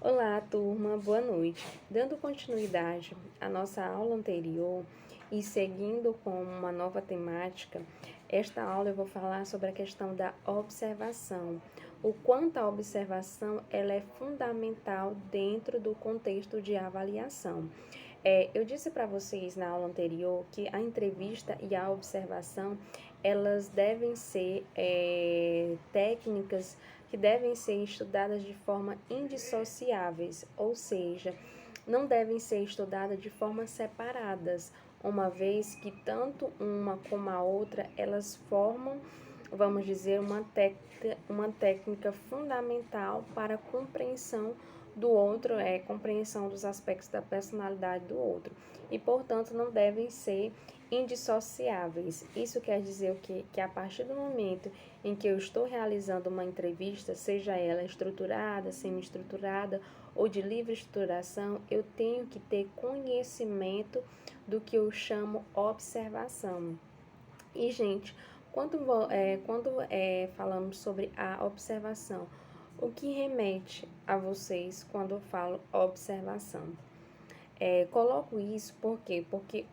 Olá, turma, boa noite. Dando continuidade à nossa aula anterior e seguindo com uma nova temática, esta aula eu vou falar sobre a questão da observação. O quanto a observação ela é fundamental dentro do contexto de avaliação. Eu disse para vocês na aula anterior que a entrevista e a observação elas devem ser técnicas que devem ser estudadas de forma indissociáveis, ou seja, não devem ser estudadas de forma separadas, uma vez que tanto uma como a outra elas formam, vamos dizer, uma técnica fundamental para a compreensão do outro, compreensão dos aspectos da personalidade do outro, e portanto não devem ser indissociáveis. Isso quer dizer o quê? Que a partir do momento em que eu estou realizando uma entrevista, seja ela estruturada, semi-estruturada ou de livre estruturação, eu tenho que ter conhecimento do que eu chamo observação. E, gente, quando falamos sobre a observação, o que remete a vocês quando eu falo observação? Coloco isso por quê? Porque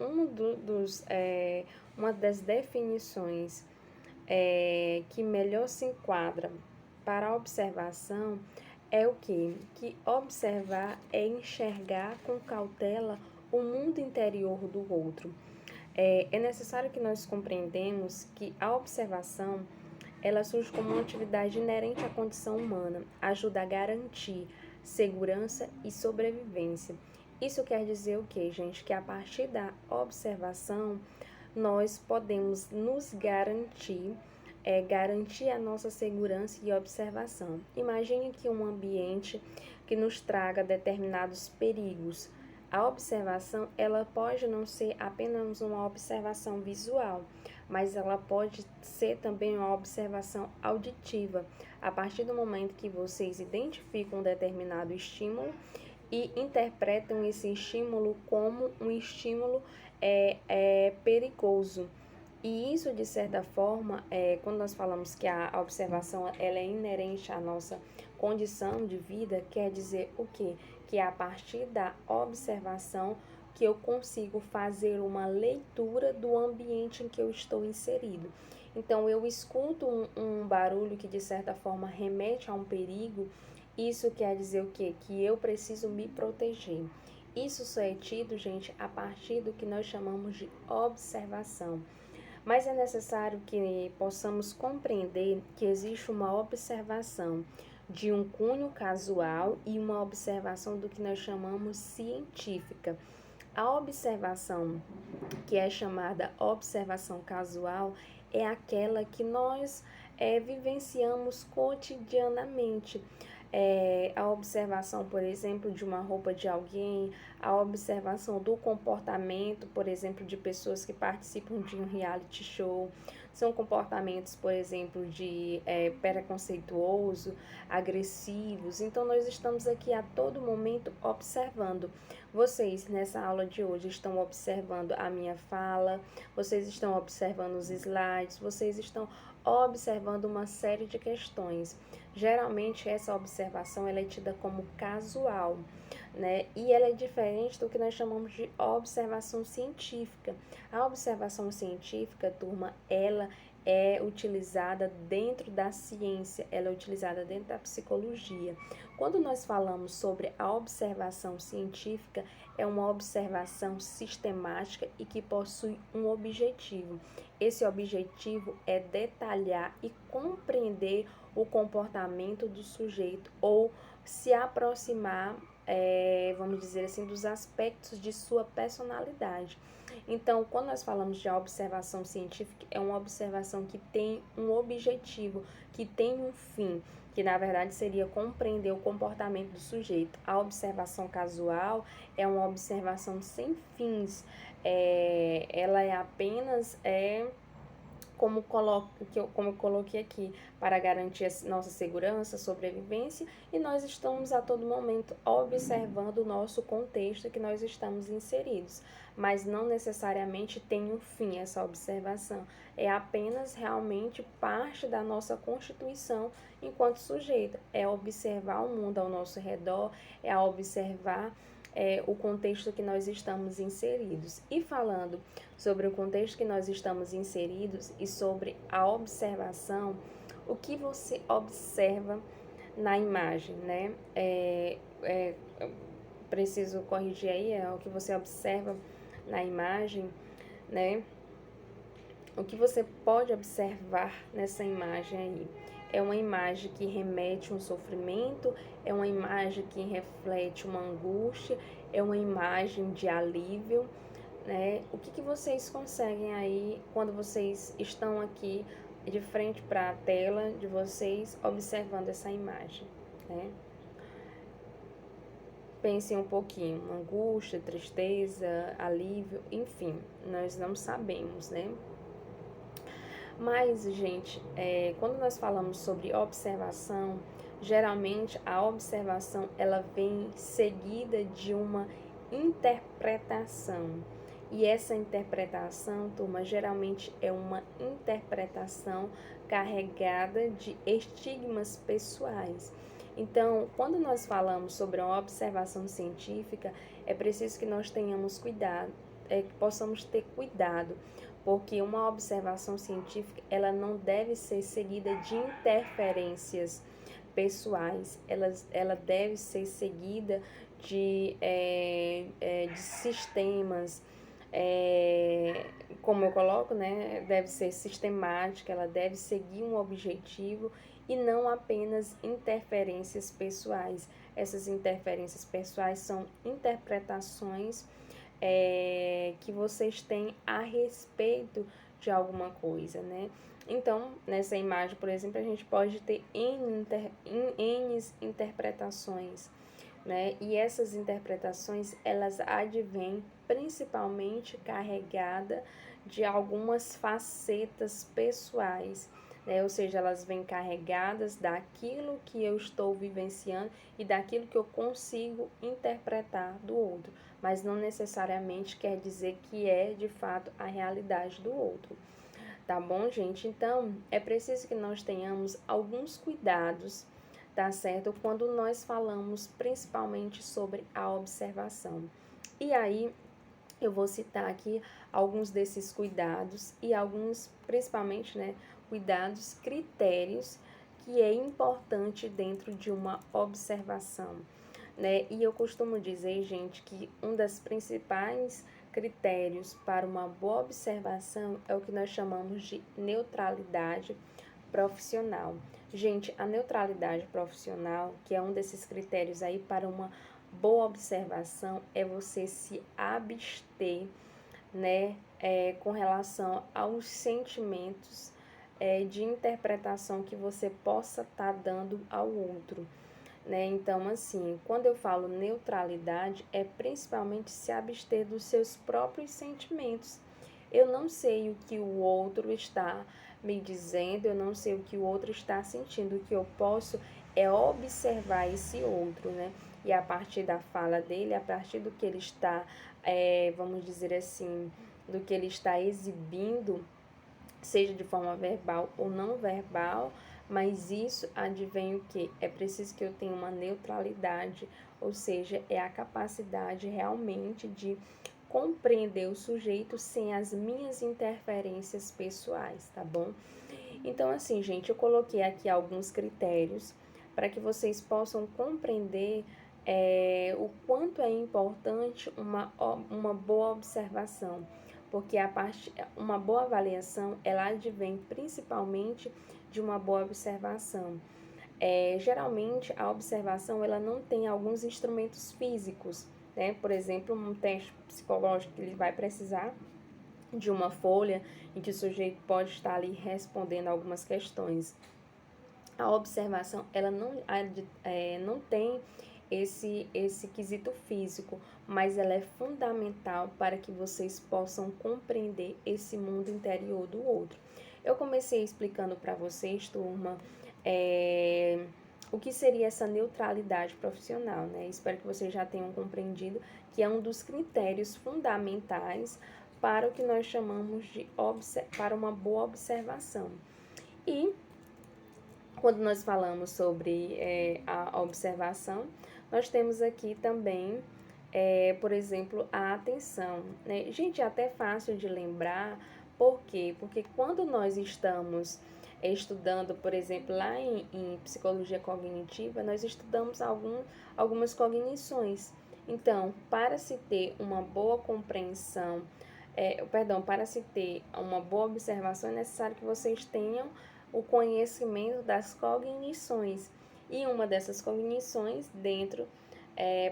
uma das definições que melhor se enquadra para a observação é o quê? Que observar é enxergar com cautela o mundo interior do outro. É necessário que nós compreendamos que a observação ela surge como uma atividade inerente à condição humana, ajuda a garantir segurança e sobrevivência. Isso quer dizer o quê, gente? Que a partir da observação nós podemos nos garantir a nossa segurança e observação. Imagine que um ambiente que nos traga determinados perigos. A observação, ela pode não ser apenas uma observação visual, mas ela pode ser também uma observação auditiva. A partir do momento que vocês identificam um determinado estímulo e interpretam esse estímulo como um estímulo perigoso. E isso, de certa forma, quando nós falamos que a observação ela é inerente à nossa condição de vida, quer dizer o quê? Que é a partir da observação que eu consigo fazer uma leitura do ambiente em que eu estou inserido. Então, eu escuto um barulho que, de certa forma, remete a um perigo. Isso quer dizer o quê? Que eu preciso me proteger. Isso só é tido, gente, a partir do que nós chamamos de observação. Mas é necessário que possamos compreender que existe uma observação de um cunho casual e uma observação do que nós chamamos científica. A observação que é chamada observação casual é aquela que nós vivenciamos cotidianamente. A observação, por exemplo, de uma roupa de alguém, a observação do comportamento, por exemplo, de pessoas que participam de um reality show, são comportamentos, por exemplo, de preconceituoso, agressivos. Então, nós estamos aqui a todo momento observando. Vocês, nessa aula de hoje, estão observando a minha fala, vocês estão observando os slides, vocês estão observando uma série de questões. Geralmente, essa observação ela é tida como casual, né? E ela é diferente do que nós chamamos de observação científica. A observação científica, turma, ela é utilizada dentro da ciência, ela é utilizada dentro da psicologia. Quando nós falamos sobre a observação científica, é uma observação sistemática e que possui um objetivo. Esse objetivo é detalhar e compreender o comportamento do sujeito ou se aproximar, vamos dizer assim, dos aspectos de sua personalidade. Então, quando nós falamos de observação científica, é uma observação que tem um objetivo, que tem um fim, que na verdade seria compreender o comportamento do sujeito. A observação casual é uma observação sem fins, ela é apenas como eu coloquei aqui, para garantir a nossa segurança, sobrevivência, e nós estamos a todo momento observando o nosso contexto que nós estamos inseridos, mas não necessariamente tem um fim essa observação, é apenas realmente parte da nossa constituição enquanto sujeito, é observar o mundo ao nosso redor, é observar o contexto que nós estamos inseridos. E falando sobre o contexto que nós estamos inseridos e sobre a observação, o que você observa na imagem, né? Preciso corrigir aí, o que você observa na imagem, né? O que você pode observar nessa imagem aí? É uma imagem que remete a um sofrimento, é uma imagem que reflete uma angústia, é uma imagem de alívio, né? O que vocês conseguem aí quando vocês estão aqui de frente para a tela de vocês observando essa imagem, né? Pensem um pouquinho, angústia, tristeza, alívio, enfim, nós não sabemos, né? Mas, gente, quando nós falamos sobre observação, geralmente a observação ela vem seguida de uma interpretação. E essa interpretação, turma, geralmente é uma interpretação carregada de estigmas pessoais. Então, quando nós falamos sobre uma observação científica, é preciso que nós tenhamos cuidado, que possamos ter cuidado, porque uma observação científica ela não deve ser seguida de interferências pessoais, ela deve ser seguida de sistemas, como eu coloco, né, deve ser sistemática, ela deve seguir um objetivo e não apenas interferências pessoais. Essas interferências pessoais são interpretações que vocês têm a respeito de alguma coisa, né? Então, nessa imagem, por exemplo, a gente pode ter N interpretações, né? E essas interpretações, elas advêm principalmente carregada de algumas facetas pessoais, né? Ou seja, elas vêm carregadas daquilo que eu estou vivenciando e daquilo que eu consigo interpretar do outro, mas não necessariamente quer dizer que é de fato a realidade do outro. Tá bom, gente? Então, é preciso que nós tenhamos alguns cuidados, tá certo? Quando nós falamos principalmente sobre a observação. E aí, eu vou citar aqui alguns desses cuidados e alguns, principalmente, né, cuidados, critérios que é importante dentro de uma observação, né? E eu costumo dizer, gente, que um dos principais critérios para uma boa observação é o que nós chamamos de neutralidade profissional. Gente, a neutralidade profissional, que é um desses critérios aí para uma boa observação, é você se abster, né, com relação aos sentimentos de interpretação que você possa estar dando ao outro, né? Então, assim, quando eu falo neutralidade, é principalmente se abster dos seus próprios sentimentos. Eu não sei o que o outro está me dizendo, eu não sei o que o outro está sentindo. O que eu posso é observar esse outro, né? E a partir da fala dele, a partir do que ele está, vamos dizer assim, do que ele está exibindo, seja de forma verbal ou não verbal, mas isso advém o que? É preciso que eu tenha uma neutralidade, ou seja, é a capacidade realmente de compreender o sujeito sem as minhas interferências pessoais, tá bom? Então, assim, gente, eu coloquei aqui alguns critérios para que vocês possam compreender o quanto é importante uma boa observação, porque uma boa avaliação, ela advém principalmente de uma boa observação. Geralmente, a observação, ela não tem alguns instrumentos físicos, né? Por exemplo, um teste psicológico, ele vai precisar de uma folha em que o sujeito pode estar ali respondendo algumas questões. A observação, ela não tem esse quesito físico, mas ela é fundamental para que vocês possam compreender esse mundo interior do outro. Eu comecei explicando para vocês, turma, o que seria essa neutralidade profissional, né? Espero que vocês já tenham compreendido que é um dos critérios fundamentais para o que nós chamamos de para uma boa observação. E quando nós falamos sobre a observação, nós temos aqui também, por exemplo, a atenção, né? Gente, é até fácil de lembrar, por quê? Porque quando nós estamos estudando, por exemplo, lá em psicologia cognitiva, nós estudamos algumas cognições. Então, para se ter uma boa compreensão, para se ter uma boa observação, é necessário que vocês tenham o conhecimento das cognições. E uma dessas cognições,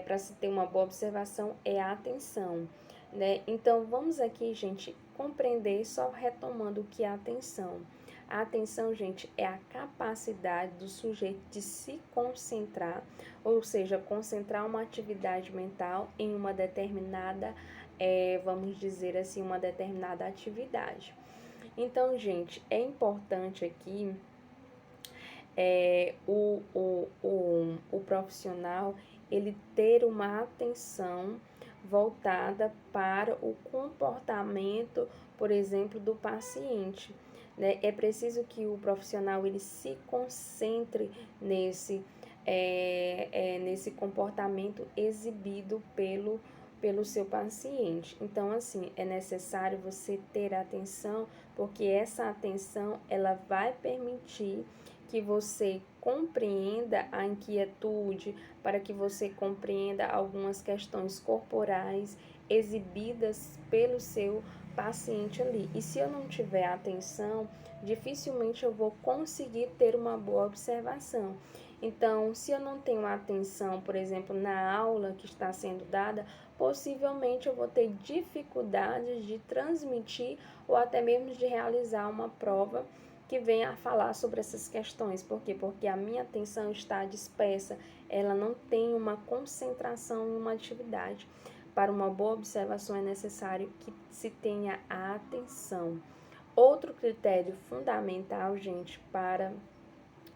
para se ter uma boa observação, é a atenção, né? Então, vamos aqui, gente, compreender, só retomando o que é a atenção. A atenção, gente, é a capacidade do sujeito de se concentrar, ou seja, concentrar uma atividade mental em uma determinada, vamos dizer assim, uma determinada atividade. Então, gente, é importante aqui o profissional ele ter uma atenção voltada para o comportamento, por exemplo, do paciente, né? É preciso que o profissional ele se concentre nesse comportamento exibido pelo seu paciente. Então, assim, é necessário você ter atenção, porque essa atenção ela vai permitir que você compreenda a inquietude, para que você compreenda algumas questões corporais exibidas pelo seu paciente ali. E se eu não tiver atenção, dificilmente eu vou conseguir ter uma boa observação. Então, se eu não tenho atenção, por exemplo, na aula que está sendo dada, possivelmente eu vou ter dificuldades de transmitir ou até mesmo de realizar uma prova que venha a falar sobre essas questões. Por quê? Porque a minha atenção está dispersa, ela não tem uma concentração em uma atividade. Para uma boa observação é necessário que se tenha a atenção. Outro critério fundamental, gente, para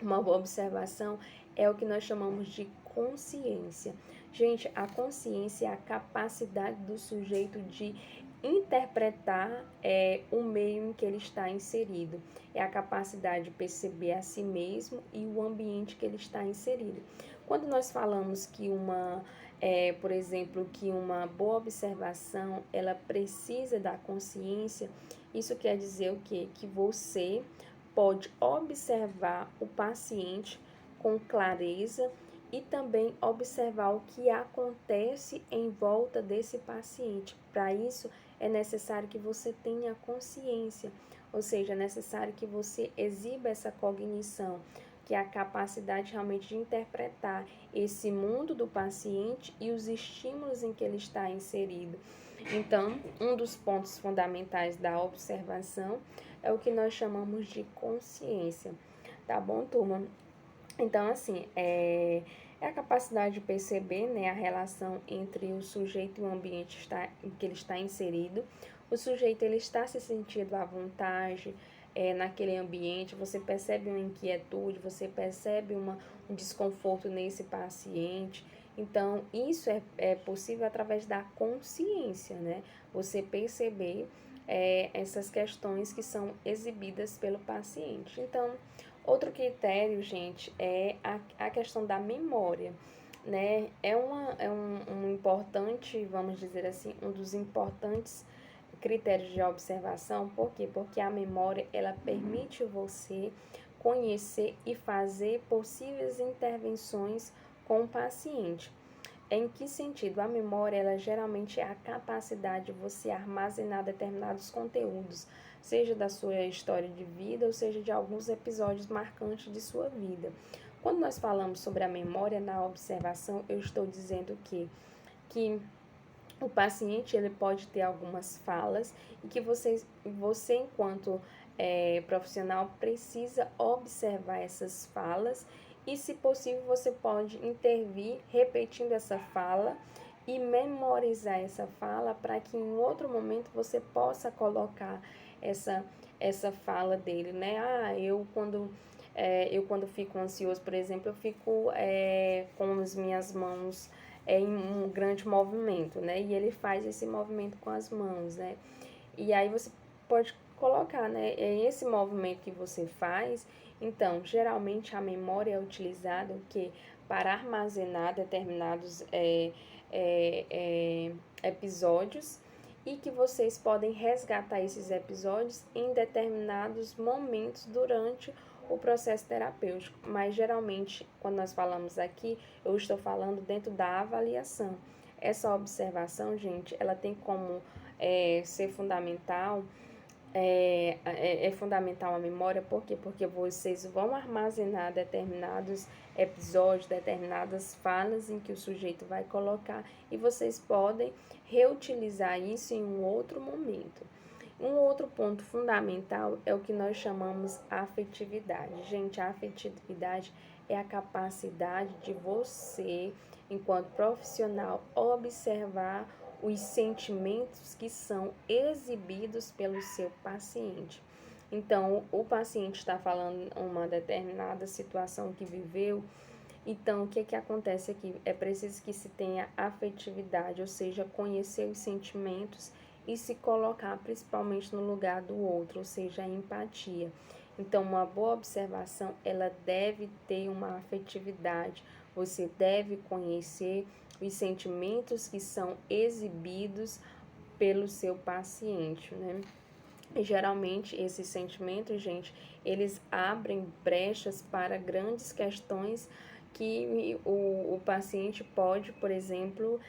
uma boa observação é o que nós chamamos de consciência. Gente, a consciência é a capacidade do sujeito de interpretar o meio em que ele está inserido. É a capacidade de perceber a si mesmo e o ambiente que ele está inserido. Quando nós falamos que por exemplo, que uma boa observação, ela precisa da consciência, isso quer dizer o quê? Que você pode observar o paciente com clareza e também observar o que acontece em volta desse paciente. Para isso, é necessário que você tenha consciência, ou seja, é necessário que você exiba essa cognição, que é a capacidade realmente de interpretar esse mundo do paciente e os estímulos em que ele está inserido. Então, um dos pontos fundamentais da observação é o que nós chamamos de consciência, tá bom, turma? Então, assim, é a capacidade de perceber, né, a relação entre o sujeito e o ambiente em que ele está inserido. O sujeito ele está se sentindo à vontade naquele ambiente, você percebe uma inquietude, você percebe um desconforto nesse paciente. Então, isso é possível através da consciência, né? Você perceber essas questões que são exibidas pelo paciente. Então, outro critério, gente, é a questão da memória, né? É um importante, vamos dizer assim, um dos importantes critérios de observação. Por quê? Porque a memória, ela permite você conhecer e fazer possíveis intervenções com o paciente. Em que sentido? A memória, ela geralmente é a capacidade de você armazenar determinados conteúdos, seja da sua história de vida ou seja de alguns episódios marcantes de sua vida. Quando nós falamos sobre a memória na observação, eu estou dizendo que o paciente ele pode ter algumas falas e que você enquanto profissional precisa observar essas falas e, se possível, você pode intervir repetindo essa fala e memorizar essa fala para que em outro momento você possa colocar essa fala dele, né? Eu quando fico ansioso, por exemplo, eu fico com as minhas mãos em um grande movimento, né? E ele faz esse movimento com as mãos, né? E aí você pode colocar, né? É esse movimento que você faz. Então, geralmente a memória é utilizada o quê? Para armazenar determinados episódios e que vocês podem resgatar esses episódios em determinados momentos durante o processo terapêutico. Mas geralmente, quando nós falamos aqui, eu estou falando dentro da avaliação. Essa observação, gente, ela tem como ser fundamental, é fundamental a memória, por quê? Porque vocês vão armazenar determinados episódios, determinadas falas em que o sujeito vai colocar e vocês podem reutilizar isso em um outro momento. Um outro ponto fundamental é o que nós chamamos afetividade. Gente, a afetividade é a capacidade de você, enquanto profissional, observar os sentimentos que são exibidos pelo seu paciente. Então, o paciente está falando uma determinada situação que viveu. Então, o que acontece aqui? É preciso que se tenha afetividade, ou seja, conhecer os sentimentos e se colocar principalmente no lugar do outro, ou seja, a empatia. Então, uma boa observação, ela deve ter uma afetividade. Você deve conhecer os sentimentos que são exibidos pelo seu paciente, né? E geralmente esses sentimentos, gente, eles abrem brechas para grandes questões que o paciente pode, por exemplo,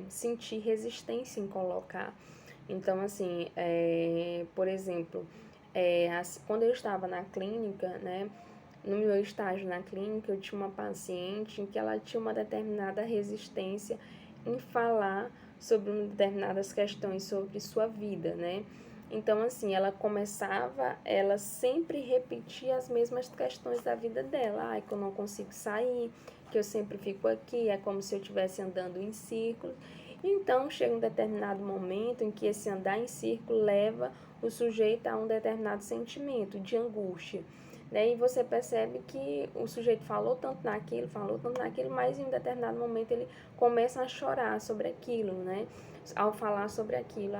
sentir resistência em colocar. Então, assim, por exemplo, quando eu estava na clínica, né, no meu estágio na clínica, eu tinha uma paciente em que ela tinha uma determinada resistência em falar sobre determinadas questões sobre sua vida, né? Então, assim, ela sempre repetia as mesmas questões da vida dela. Ai, que eu não consigo sair, que eu sempre fico aqui, é como se eu estivesse andando em círculos. Então, chega um determinado momento em que esse andar em círculo leva o sujeito a um determinado sentimento de angústia. Né? E você percebe que o sujeito falou tanto naquilo, mas em um determinado momento ele começa a chorar sobre aquilo, né? Ao falar sobre aquilo,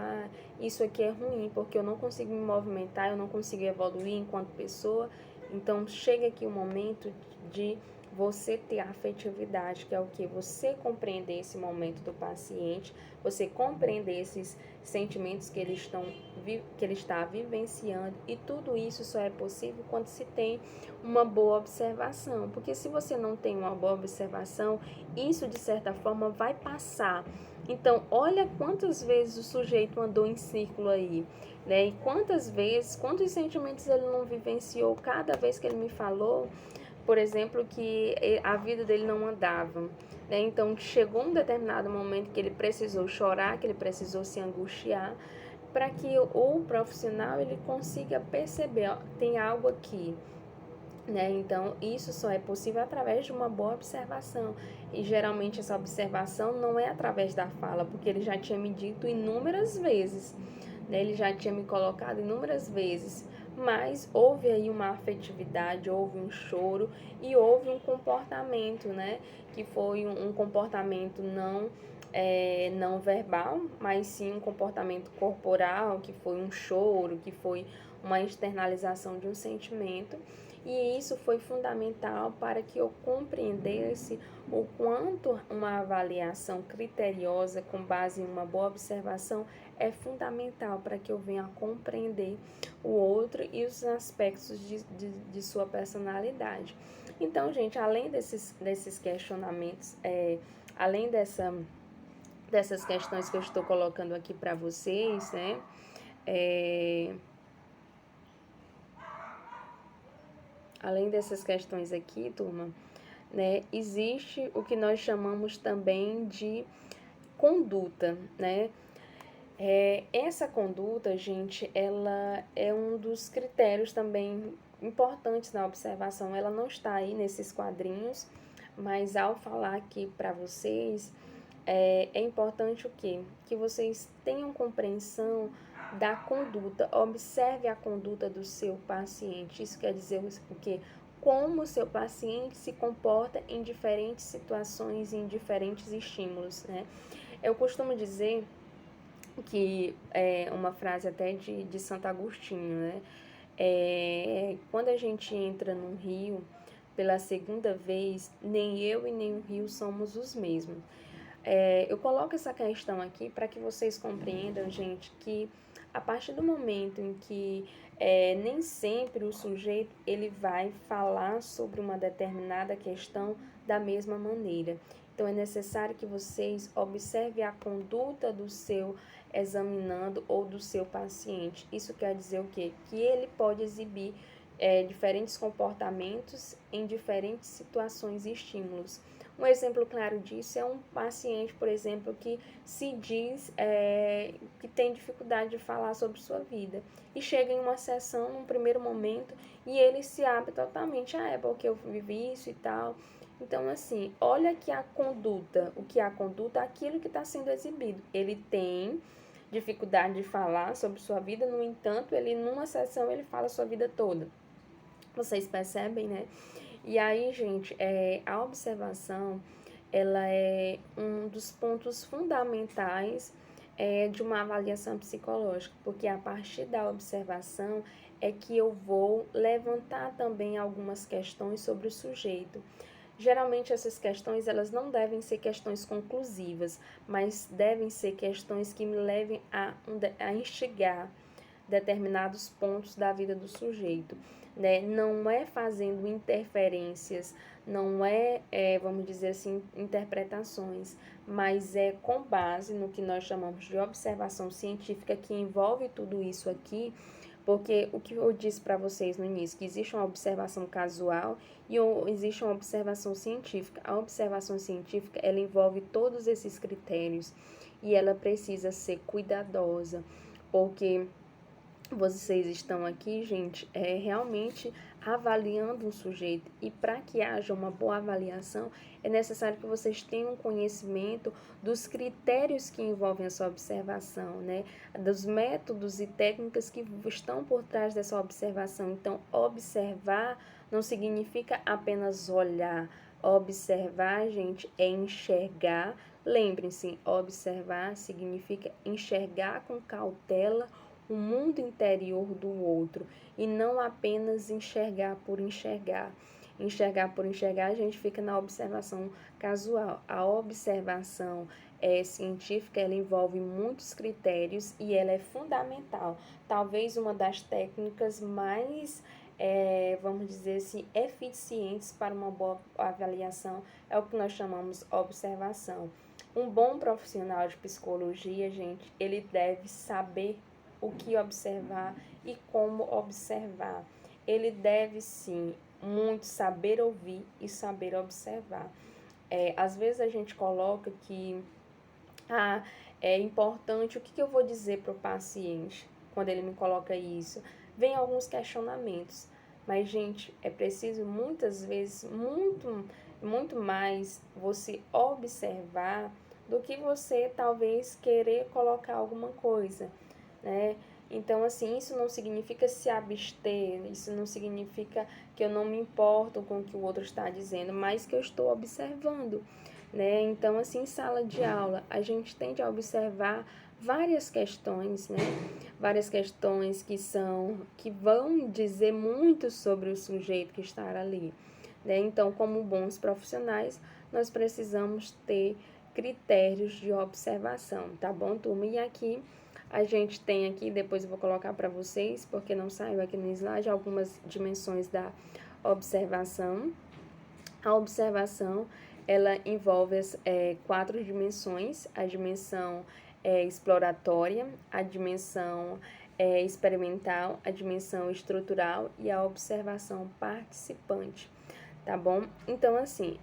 isso aqui é ruim, porque eu não consigo me movimentar, eu não consigo evoluir enquanto pessoa. Então, chega aqui o momento de você ter a afetividade, que é o que? Você compreender esse momento do paciente, você compreender esses sentimentos que ele está vivenciando, e tudo isso só é possível quando se tem uma boa observação, porque se você não tem uma boa observação, isso de certa forma vai passar. Então, olha quantas vezes o sujeito andou em círculo aí, né? E quantas vezes, quantos sentimentos ele não vivenciou cada vez que ele me falou, por exemplo, que a vida dele não andava, né? Então, chegou um determinado momento que ele precisou chorar, que ele precisou se angustiar, para que o profissional ele consiga perceber, ó, tem algo aqui, né? Então, isso só é possível através de uma boa observação. E geralmente essa observação não é através da fala, porque ele já tinha me dito inúmeras vezes, né? Ele já tinha me colocado inúmeras vezes, mas houve aí uma afetividade, houve um choro e houve um comportamento, né? Que foi um comportamento não verbal, mas sim um comportamento corporal, que foi um choro, que foi uma externalização de um sentimento. E isso foi fundamental para que eu compreendesse o quanto uma avaliação criteriosa com base em uma boa observação é fundamental para que eu venha a compreender o outro e os aspectos de sua personalidade. Então, gente, além desses questionamentos, além dessas questões que eu estou colocando aqui para vocês, né? Além dessas questões aqui, turma, né, existe o que nós chamamos também de conduta, né? Essa conduta, gente, ela é um dos critérios também importantes na observação. Ela não está aí nesses quadrinhos, mas ao falar aqui para vocês, é importante o quê? Que vocês tenham compreensão da conduta. Observe a conduta do seu paciente. Isso quer dizer o quê? Como o seu paciente se comporta em diferentes situações, em diferentes estímulos, né? Eu costumo dizer que é uma frase até de Santo Agostinho, né? Quando a gente entra num rio pela segunda vez, nem eu e nem o rio somos os mesmos. Eu coloco essa questão aqui para que vocês compreendam, gente, que a partir do momento em que nem sempre o sujeito ele vai falar sobre uma determinada questão da mesma maneira. Então, é necessário que vocês observem a conduta do seu examinando ou do seu paciente. Isso quer dizer o quê? Que ele pode exibir diferentes comportamentos em diferentes situações e estímulos. Um exemplo claro disso é um paciente, por exemplo, que se diz que tem dificuldade de falar sobre sua vida e chega em uma sessão, num primeiro momento, e ele se abre totalmente, é porque eu vivi isso e tal. Então, assim, olha que a conduta, o que é a conduta, aquilo que está sendo exibido. Ele tem dificuldade de falar sobre sua vida, no entanto, ele numa sessão ele fala sua vida toda. Vocês percebem, né? E aí, gente, a observação, ela é um dos pontos fundamentais de uma avaliação psicológica, porque a partir da observação é que eu vou levantar também algumas questões sobre o sujeito. Geralmente essas questões, elas não devem ser questões conclusivas, mas devem ser questões que me levem a instigar determinados pontos da vida do sujeito, né? Não é fazendo interferências, não vamos dizer assim, interpretações, mas é com base no que nós chamamos de observação científica, que envolve tudo isso aqui, porque o que eu disse para vocês no início, que existe uma observação casual e existe uma observação científica. A observação científica, ela envolve todos esses critérios e ela precisa ser cuidadosa, porque vocês estão aqui, gente, realmente avaliando um sujeito. E para que haja uma boa avaliação, é necessário que vocês tenham conhecimento dos critérios que envolvem a sua observação, né? Dos métodos e técnicas que estão por trás dessa observação. Então, observar não significa apenas olhar. Observar, gente, é enxergar. Lembrem-se, observar significa enxergar com cautela o mundo interior do outro e não apenas enxergar por enxergar. Enxergar por enxergar, a gente fica na observação casual. A observação científica, ela envolve muitos critérios e ela é fundamental. Talvez uma das técnicas mais, vamos dizer assim, eficientes para uma boa avaliação é o que nós chamamos observação. Um bom profissional de psicologia, gente, ele deve saber o que observar e como observar. Ele deve, sim, muito saber ouvir e saber observar. Às vezes a gente coloca que é importante, o que eu vou dizer para o paciente quando ele me coloca isso? Vem alguns questionamentos, mas, gente, é preciso muitas vezes, muito mais você observar do que você talvez querer colocar alguma coisa, né? Então, assim, isso não significa se abster, isso não significa que eu não me importo com o que o outro está dizendo, mas que eu estou observando, né? Então, assim, em sala de aula, a gente tende a observar várias questões, né? Várias questões que vão dizer muito sobre o sujeito que está ali, né? Então, como bons profissionais, nós precisamos ter critérios de observação, tá bom, turma? E aqui a gente tem aqui, depois eu vou colocar para vocês, porque não saiu aqui no slide, algumas dimensões da observação. A observação, ela envolve as 4 dimensões: a dimensão exploratória, a dimensão experimental, a dimensão estrutural e a observação participante. Tá bom? Então, assim,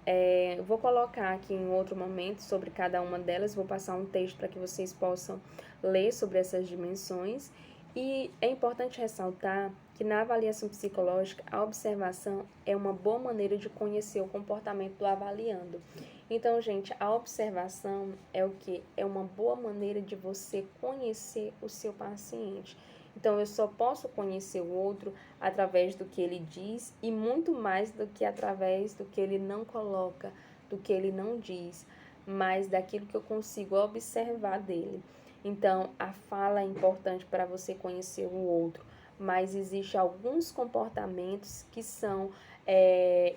eu vou colocar aqui em outro momento sobre cada uma delas, vou passar um texto para que vocês possam ler sobre essas dimensões. E é importante ressaltar que na avaliação psicológica, a observação é uma boa maneira de conhecer o comportamento do avaliando. Então, gente, a observação é o que? É uma boa maneira de você conhecer o seu paciente. Então, eu só posso conhecer o outro através do que ele diz e muito mais do que através do que ele não coloca, do que ele não diz, mas daquilo que eu consigo observar dele. Então, a fala é importante para você conhecer o outro, mas existem alguns comportamentos que são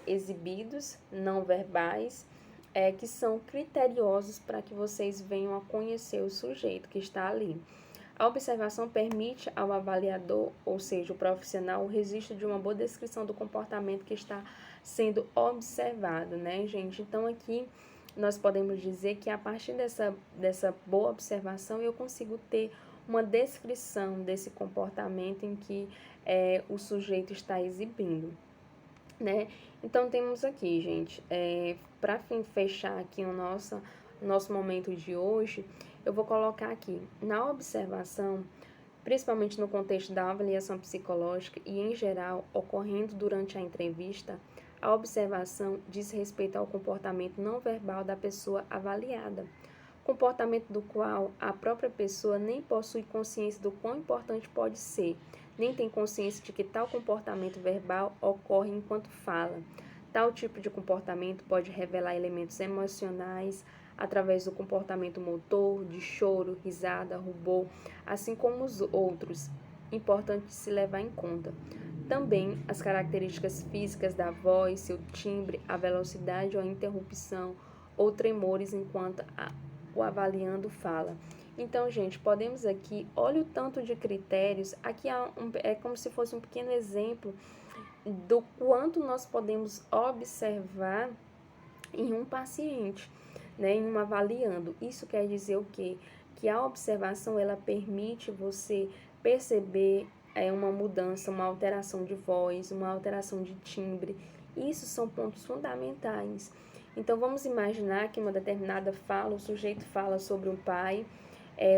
exibidos, não verbais, que são criteriosos para que vocês venham a conhecer o sujeito que está ali. A observação permite ao avaliador, ou seja, o profissional, o registro de uma boa descrição do comportamento que está sendo observado, né, gente? Então, aqui nós podemos dizer que a partir dessa boa observação eu consigo ter uma descrição desse comportamento em que o sujeito está exibindo, né? Então, temos aqui, gente, para fechar aqui o nosso momento de hoje, eu vou colocar aqui, na observação, principalmente no contexto da avaliação psicológica e, em geral, ocorrendo durante a entrevista, a observação diz respeito ao comportamento não verbal da pessoa avaliada, comportamento do qual a própria pessoa nem possui consciência do quão importante pode ser, nem tem consciência de que tal comportamento verbal ocorre enquanto fala. Tal tipo de comportamento pode revelar elementos emocionais através do comportamento motor, de choro, risada, rubor, assim como os outros, importante de se levar em conta. Também as características físicas da voz, seu timbre, a velocidade ou a interrupção ou tremores enquanto o avaliando fala. Então, gente, podemos aqui, olha o tanto de critérios, aqui é como se fosse um pequeno exemplo do quanto nós podemos observar em um paciente, né, em um avaliando. Isso quer dizer o quê? Que a observação, ela permite você perceber uma mudança, uma alteração de voz, uma alteração de timbre. Isso são pontos fundamentais. Então, vamos imaginar que em uma determinada fala, o sujeito fala sobre um pai,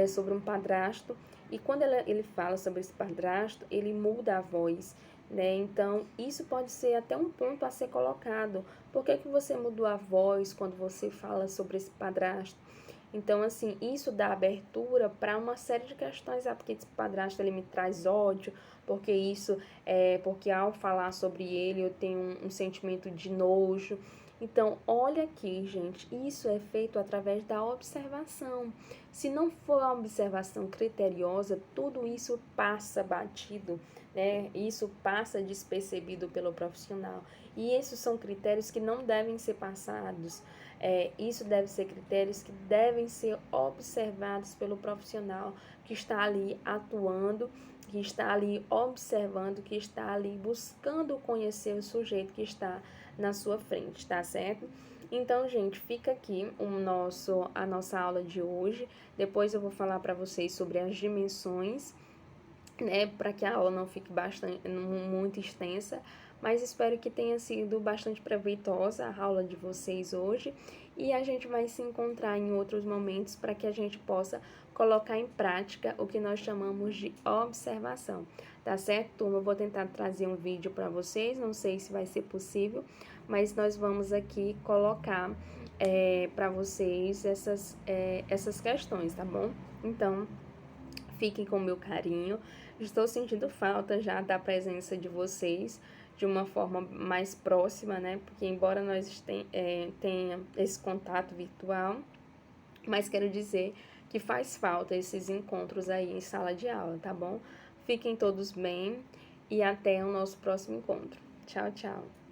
sobre um padrasto, e quando ele fala sobre esse padrasto, ele muda a voz, né? Então, isso pode ser até um ponto a ser colocado. Por que você mudou a voz quando você fala sobre esse padrasto? Então, assim, isso dá abertura para uma série de questões. Porque esse padrasto, ele me traz ódio, porque ao falar sobre ele eu tenho um sentimento de nojo. Então, olha aqui, gente, isso é feito através da observação. Se não for a observação criteriosa, tudo isso passa batido, né? Isso passa despercebido pelo profissional. E esses são critérios que não devem ser passados. Isso deve ser critérios que devem ser observados pelo profissional que está ali atuando, que está ali observando, que está ali buscando conhecer o sujeito que está na sua frente, tá certo? Então, gente, fica aqui a nossa aula de hoje. Depois eu vou falar para vocês sobre as dimensões, né, para que a aula não fique muito extensa, mas espero que tenha sido bastante proveitosa a aula de vocês hoje, e a gente vai se encontrar em outros momentos para que a gente possa colocar em prática o que nós chamamos de observação, tá certo, turma? Eu vou tentar trazer um vídeo para vocês, não sei se vai ser possível, mas nós vamos aqui colocar para vocês essas questões, tá bom? Então, fiquem com o meu carinho. Estou sentindo falta já da presença de vocês de uma forma mais próxima, né? Porque embora nós tenha esse contato virtual, mas quero dizer que faz falta esses encontros aí em sala de aula, tá bom? Fiquem todos bem e até o nosso próximo encontro. Tchau, tchau!